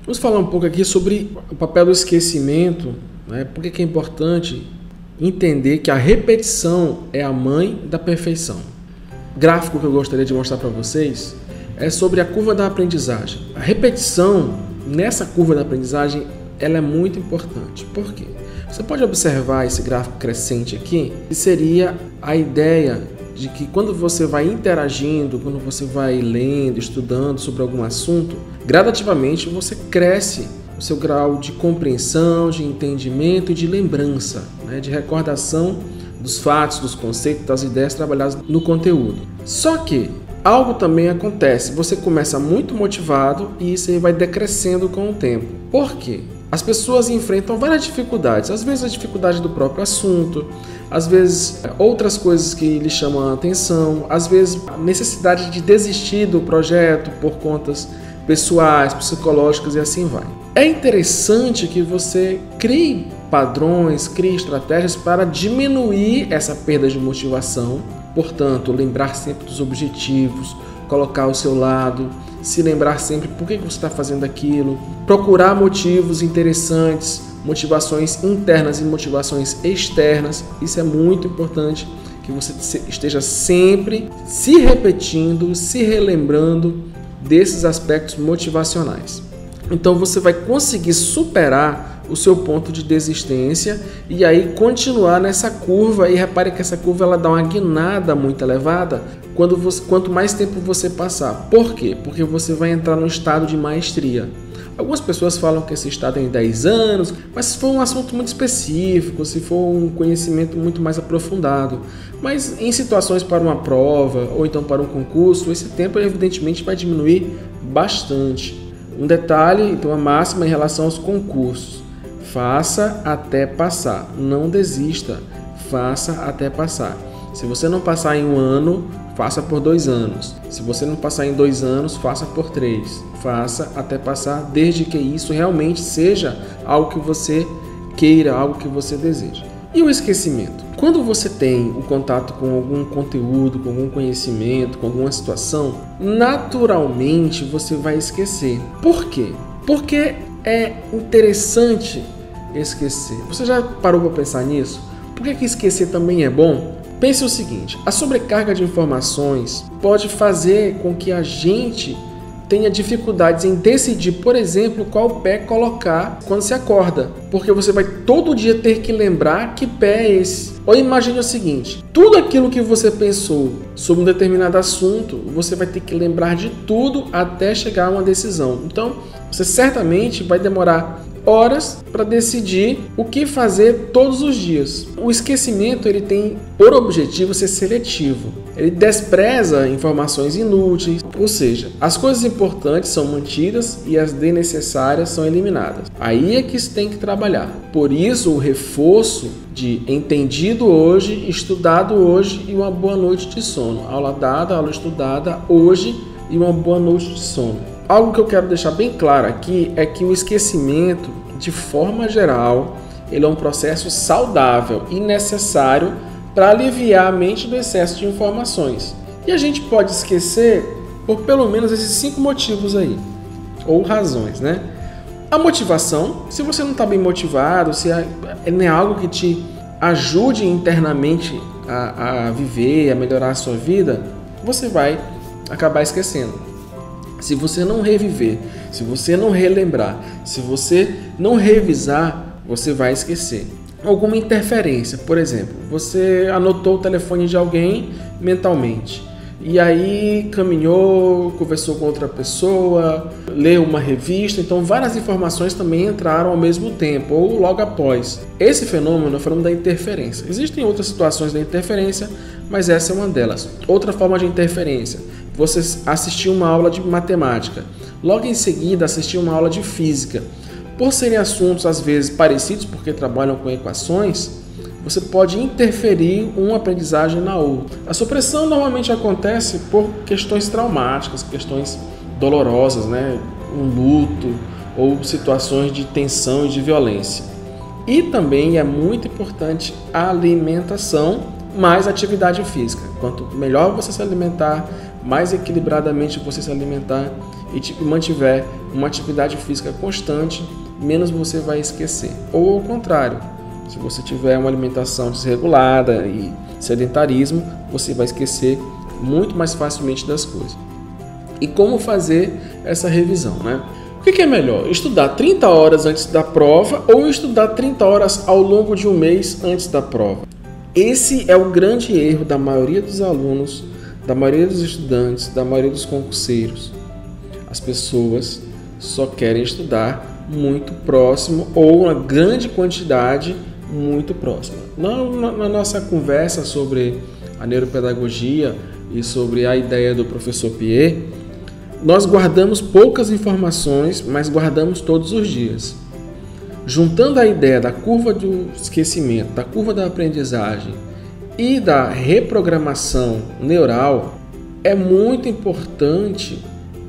Vamos falar um pouco aqui sobre o papel do esquecimento, né? Por que é importante entender que a repetição é a mãe da perfeição. O gráfico que eu gostaria de mostrar para vocês é sobre a curva da aprendizagem. A repetição, nessa curva da aprendizagem, ela é muito importante. Por quê? Você pode observar esse gráfico crescente aqui, que seria a ideia de que quando você vai interagindo, quando você vai lendo, estudando sobre algum assunto, gradativamente você cresce o seu grau de compreensão, de entendimento e de lembrança, né? De recordação dos fatos, dos conceitos, das ideias trabalhadas no conteúdo. Só que algo também acontece, você começa muito motivado e isso aí vai decrescendo com o tempo. Por quê? As pessoas enfrentam várias dificuldades, às vezes a dificuldade do próprio assunto, às vezes outras coisas que lhe chamam a atenção, às vezes a necessidade de desistir do projeto por contas pessoais, psicológicas e assim vai. É interessante que você crie padrões, crie estratégias para diminuir essa perda de motivação, portanto, lembrar sempre dos objetivos, colocar ao seu lado, se lembrar sempre por que você está fazendo aquilo, procurar motivos interessantes, motivações internas e motivações externas. Isso é muito importante, que você esteja sempre se repetindo, se relembrando desses aspectos motivacionais. Então você vai conseguir superar o seu ponto de desistência e aí continuar nessa curva. E repare que essa curva ela dá uma guinada muito elevada quanto mais tempo você passar. Por quê? Porque você vai entrar no estado de maestria. Algumas pessoas falam que esse estado é em 10 anos, mas se for um assunto muito específico, se for um conhecimento muito mais aprofundado. Mas em situações para uma prova ou então para um concurso, esse tempo evidentemente vai diminuir bastante. Um detalhe, então a máxima em relação aos concursos: faça até passar, não desista, faça até passar. Se você não passar em um ano, faça por 2 anos. Se você não passar em 2 anos, faça por 3. Faça até passar, desde que isso realmente seja algo que você queira, algo que você deseja. E o esquecimento? Quando você tem o contato com algum conteúdo, com algum conhecimento, com alguma situação, naturalmente você vai esquecer. Por quê? Porque é interessante esquecer. Você já parou para pensar nisso? Por que esquecer também é bom? Pense o seguinte: a sobrecarga de informações pode fazer com que a gente tenha dificuldades em decidir, por exemplo, qual pé colocar quando se acorda, porque você vai todo dia ter que lembrar que pé é esse. Ou imagine o seguinte: tudo aquilo que você pensou sobre um determinado assunto, você vai ter que lembrar de tudo até chegar a uma decisão. Então, você certamente vai demorar horas para decidir o que fazer todos os dias. O esquecimento ele tem por objetivo ser seletivo. Ele despreza informações inúteis, ou seja, as coisas importantes são mantidas e as desnecessárias são eliminadas. Aí é que se tem que trabalhar. Por isso o reforço de entendido hoje, estudado hoje e uma boa noite de sono. Aula dada, aula estudada hoje e uma boa noite de sono. Algo que eu quero deixar bem claro aqui é que o esquecimento, de forma geral, ele é um processo saudável e necessário para aliviar a mente do excesso de informações. E a gente pode esquecer por pelo menos esses 5 motivos aí, ou razões, né? A motivação: se você não está bem motivado, se não é algo que te ajude internamente a viver, a melhorar a sua vida, você vai acabar esquecendo. Se você não reviver, se você não relembrar, se você não revisar, você vai esquecer. Alguma interferência, por exemplo, você anotou o telefone de alguém mentalmente e aí caminhou, conversou com outra pessoa, leu uma revista, então várias informações também entraram ao mesmo tempo ou logo após. Esse fenômeno nós falamos da interferência. Existem outras situações da interferência, mas essa é uma delas. Outra forma de interferência: você assistiu uma aula de matemática, logo em seguida assistiu uma aula de física. Por serem assuntos às vezes parecidos, porque trabalham com equações, você pode interferir uma aprendizagem na outra. A supressão normalmente acontece por questões traumáticas, questões dolorosas, né? Um luto ou situações de tensão e de violência. E também é muito importante a alimentação mais atividade física. Quanto melhor você se alimentar, mais equilibradamente você se alimentar e mantiver uma atividade física constante, menos você vai esquecer. Ou ao contrário, se você tiver uma alimentação desregulada e sedentarismo, você vai esquecer muito mais facilmente das coisas. E como fazer essa revisão, né? O que é melhor? Estudar 30 horas antes da prova ou estudar 30 horas ao longo de um mês antes da prova? Esse é o grande erro da maioria dos alunos, da maioria dos estudantes, da maioria dos concurseiros. As pessoas só querem estudar muito próximo ou uma grande quantidade muito próxima. Na nossa conversa sobre a neuropedagogia e sobre a ideia do professor Pier, nós guardamos poucas informações, mas guardamos todos os dias. Juntando a ideia da curva do esquecimento, da curva da aprendizagem e da reprogramação neural, é muito importante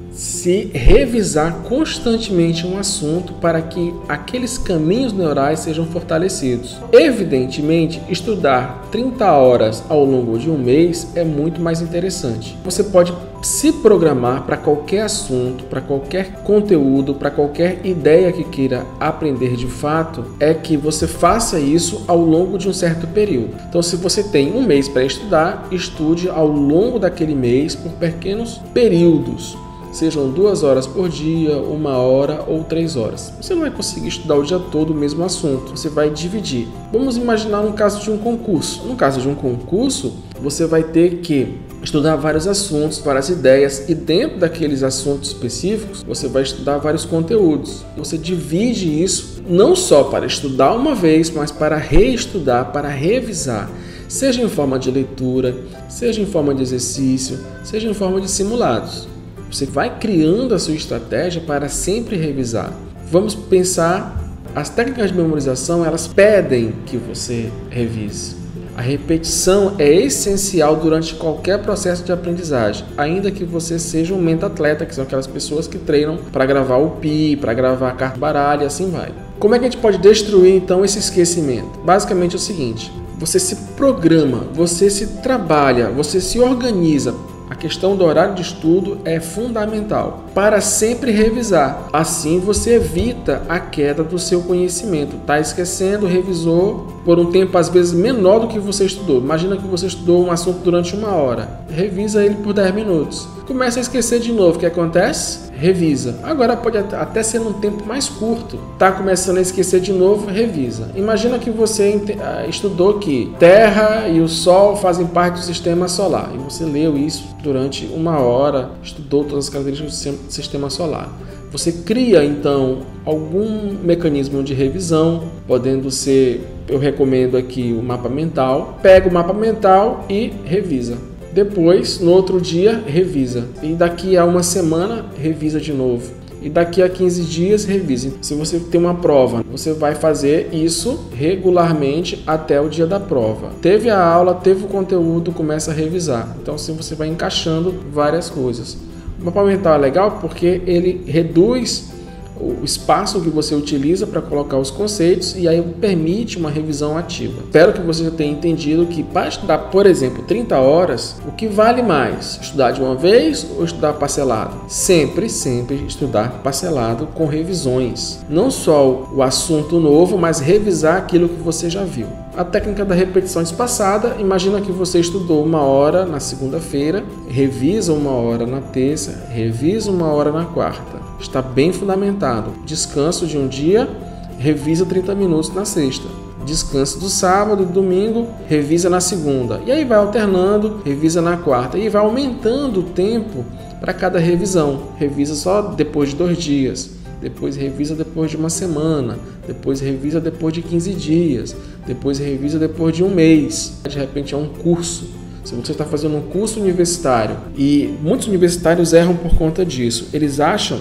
se revisar constantemente um assunto para que aqueles caminhos neurais sejam fortalecidos. Evidentemente, estudar 30 horas ao longo de um mês é muito mais interessante. Você pode se programar para qualquer assunto, para qualquer conteúdo, para qualquer ideia que queira aprender de fato, é que você faça isso ao longo de um certo período. Então, se você tem um mês para estudar, estude ao longo daquele mês por pequenos períodos. Sejam 2 horas por dia, 1 hora ou 3 horas. Você não vai conseguir estudar o dia todo o mesmo assunto, você vai dividir. Vamos imaginar um caso de um concurso. No caso de um concurso, você vai ter que estudar vários assuntos, várias ideias, e dentro daqueles assuntos específicos, você vai estudar vários conteúdos. Você divide isso não só para estudar uma vez, mas para reestudar, para revisar. Seja em forma de leitura, seja em forma de exercício, seja em forma de simulados. Você vai criando a sua estratégia para sempre revisar. Vamos pensar, as técnicas de memorização, elas pedem que você revise. A repetição é essencial durante qualquer processo de aprendizagem, ainda que você seja um menta-atleta, que são aquelas pessoas que treinam para gravar o pi, para gravar a carta baralho e assim vai. Como é que a gente pode destruir então esse esquecimento? Basicamente é o seguinte: você se programa, você se trabalha, você se organiza. A questão do horário de estudo é fundamental para sempre revisar. Assim você evita a queda do seu conhecimento. Está esquecendo, revisou por um tempo às vezes menor do que você estudou. Imagina que você estudou um assunto durante 1 hora. Revisa ele por 10 minutos. Começa a esquecer de novo. O que acontece? Revisa. Agora pode até ser num tempo mais curto. Está começando a esquecer de novo, revisa. Imagina que você estudou que Terra e o Sol fazem parte do sistema solar. E você leu isso durante 1 hora, estudou todas as características do sistema solar. Você cria, então, algum mecanismo de revisão, podendo ser, eu recomendo aqui o mapa mental. Pega o mapa mental e revisa. Depois, no outro dia, revisa. E daqui a 1 semana, revisa de novo. E daqui a 15 dias, revisa. Se você tem uma prova, você vai fazer isso regularmente até o dia da prova. Teve a aula, teve o conteúdo, começa a revisar. Então, assim você vai encaixando várias coisas. O mapa mental é legal porque ele reduz o espaço que você utiliza para colocar os conceitos e aí permite uma revisão ativa. Espero que você já tenha entendido que para estudar, por exemplo, 30 horas, o que vale mais? Estudar de uma vez ou estudar parcelado? Sempre estudar parcelado com revisões. Não só o assunto novo, mas revisar aquilo que você já viu. A técnica da repetição espaçada, imagina que você estudou 1 hora na segunda-feira, revisa 1 hora na terça, revisa 1 hora na quarta. Está bem fundamentado. Descanso de um dia, revisa 30 minutos na sexta. Descanso do sábado e domingo, revisa na segunda. E aí vai alternando, revisa na quarta. E vai aumentando o tempo para cada revisão. Revisa só depois de 2 dias. Depois revisa depois de 1 semana. Depois revisa depois de 15 dias. Depois revisa depois de 1 mês. De repente é um curso. Se você está fazendo um curso universitário, e muitos universitários erram por conta disso, eles acham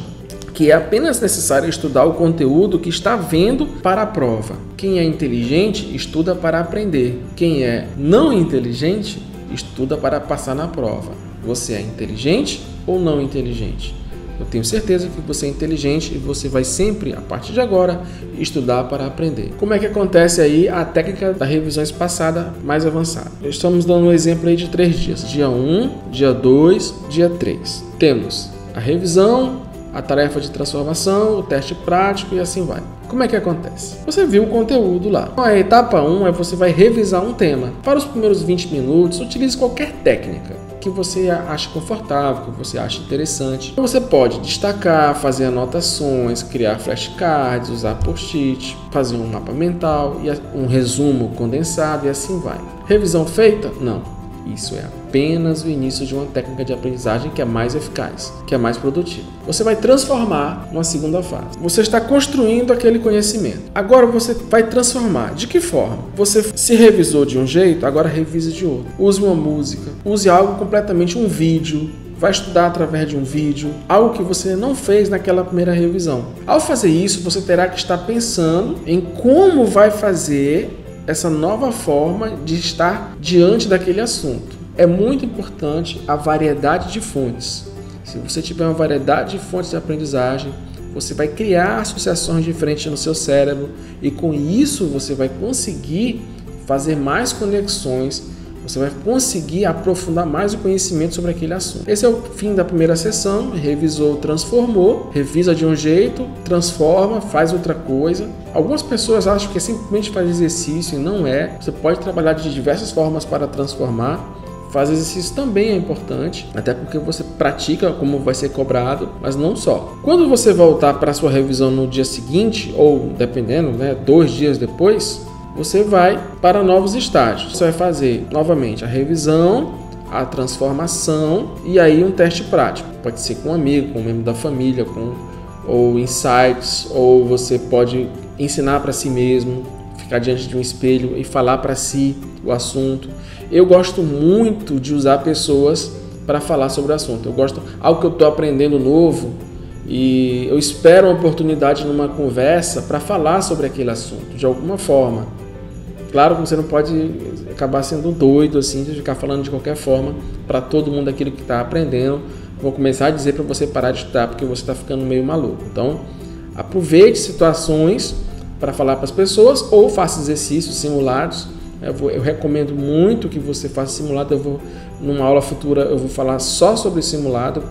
que é apenas necessário estudar o conteúdo que está vendo para a prova. Quem é inteligente, estuda para aprender. Quem é não inteligente, estuda para passar na prova. Você é inteligente ou não inteligente? Eu tenho certeza que você é inteligente e você vai sempre, a partir de agora, estudar para aprender. Como é que acontece aí a técnica da revisão espaçada mais avançada? Estamos dando um exemplo aí de 3 dias. Dia 1, dia 2, dia 3. Temos a revisão, a tarefa de transformação, o teste prático e assim vai. Como é que acontece? Você viu o conteúdo lá. A etapa 1 é você vai revisar um tema. Para os primeiros 20 minutos, utilize qualquer técnica que você ache confortável, que você ache interessante. Você pode destacar, fazer anotações, criar flashcards, usar post-it, fazer um mapa mental, e um resumo condensado e assim vai. Revisão feita? Não. Isso é apenas o início de uma técnica de aprendizagem que é mais eficaz, que é mais produtiva. Você vai transformar numa segunda fase. Você está construindo aquele conhecimento. Agora você vai transformar. De que forma? Você se revisou de um jeito, agora revise de outro. Use uma música, use algo completamente, um vídeo. Vai estudar através de um vídeo, algo que você não fez naquela primeira revisão. Ao fazer isso, você terá que estar pensando em como vai fazer essa nova forma de estar diante daquele assunto. É muito importante a variedade de fontes. Se você tiver uma variedade de fontes de aprendizagem, você vai criar associações diferentes no seu cérebro e com isso você vai conseguir fazer mais conexões, você vai conseguir aprofundar mais o conhecimento sobre aquele assunto. Esse é o fim da primeira sessão. Revisou, transformou, revisa de um jeito, transforma, faz outra coisa. Algumas pessoas acham que é simplesmente fazer exercício e não é. Você pode trabalhar de diversas formas para transformar. Fazer exercício também é importante, até porque você pratica como vai ser cobrado, mas não só. Quando você voltar para a sua revisão no dia seguinte, ou dependendo, 2 dias depois, você vai para novos estágios. Você vai fazer novamente a revisão, a transformação e aí um teste prático. Pode ser com um amigo, com um membro da família, ou insights, ou você pode ensinar para si mesmo, ficar diante de um espelho e falar para si o assunto. Eu gosto muito de usar pessoas para falar sobre o assunto. Eu gosto algo que eu estou aprendendo novo e eu espero uma oportunidade numa conversa para falar sobre aquele assunto de alguma forma. Claro que você não pode acabar sendo doido assim, de ficar falando de qualquer forma para todo mundo aquilo que está aprendendo. Vou começar a dizer para você parar de estudar porque você está ficando meio maluco. Então, aproveite situações para falar para as pessoas ou faça exercícios simulados. Eu recomendo muito que você faça simulado. Numa aula futura eu vou falar só sobre simulado.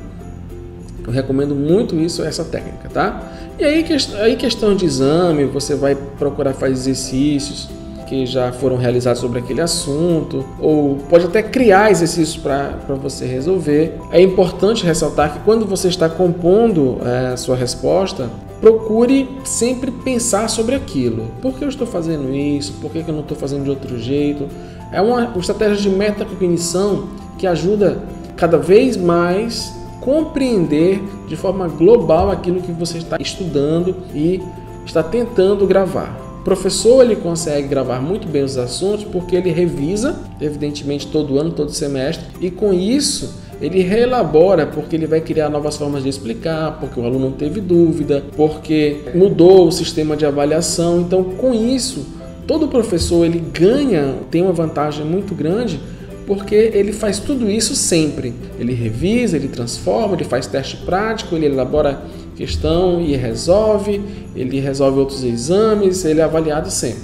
Eu recomendo muito isso, essa técnica, tá? E aí questão de exame, você vai procurar fazer exercícios que já foram realizados sobre aquele assunto, ou pode até criar exercícios para você resolver. É importante ressaltar que quando você está compondo a sua resposta, procure sempre pensar sobre aquilo. Por que eu estou fazendo isso? Por que eu não estou fazendo de outro jeito? É uma estratégia de metacognição que ajuda cada vez mais compreender de forma global aquilo que você está estudando e está tentando gravar. O professor ele consegue gravar muito bem os assuntos porque ele revisa, evidentemente, todo ano, todo semestre, e com isso ele reelabora, porque ele vai criar novas formas de explicar, porque o aluno não teve dúvida, porque mudou o sistema de avaliação. Então, com isso, todo professor ele ganha, tem uma vantagem muito grande, porque ele faz tudo isso sempre. Ele revisa, ele transforma, ele faz teste prático, ele elabora questão e resolve, ele resolve outros exames, ele é avaliado sempre.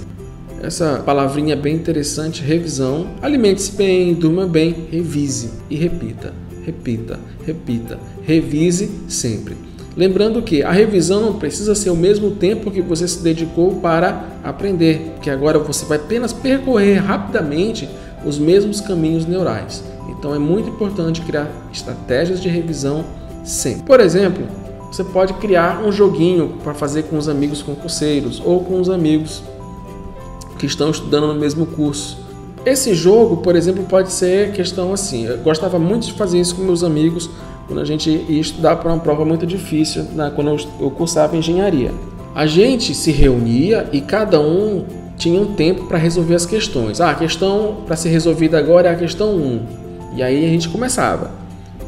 Essa palavrinha é bem interessante, revisão. Alimente-se bem, durma bem, revise e repita, repita, repita, revise sempre. Lembrando que a revisão não precisa ser o mesmo tempo que você se dedicou para aprender, porque agora você vai apenas percorrer rapidamente os mesmos caminhos neurais. Então é muito importante criar estratégias de revisão sempre. Por exemplo, você pode criar um joguinho para fazer com os amigos concurseiros ou com os amigos que estão estudando no mesmo curso. Esse jogo, por exemplo, pode ser questão assim. Eu gostava muito de fazer isso com meus amigos quando a gente ia estudar para uma prova muito difícil, quando eu cursava engenharia. A gente se reunia e cada um tinha um tempo para resolver as questões. A questão para ser resolvida agora é a questão 1. E aí a gente começava.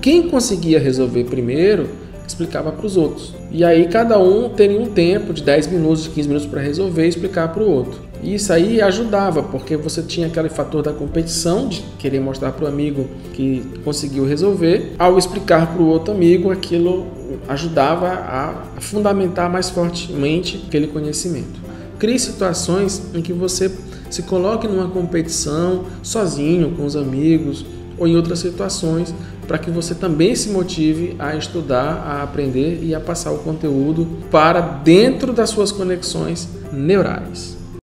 Quem conseguia resolver primeiro explicava para os outros. E aí cada um teria um tempo de 10 minutos, de 15 minutos para resolver e explicar para o outro. E isso aí ajudava, porque você tinha aquele fator da competição, de querer mostrar para o amigo que conseguiu resolver. Ao explicar para o outro amigo, aquilo ajudava a fundamentar mais fortemente aquele conhecimento. Crie situações em que você se coloque numa competição sozinho, com os amigos ou em outras situações, para que você também se motive a estudar, a aprender e a passar o conteúdo para dentro das suas conexões neurais.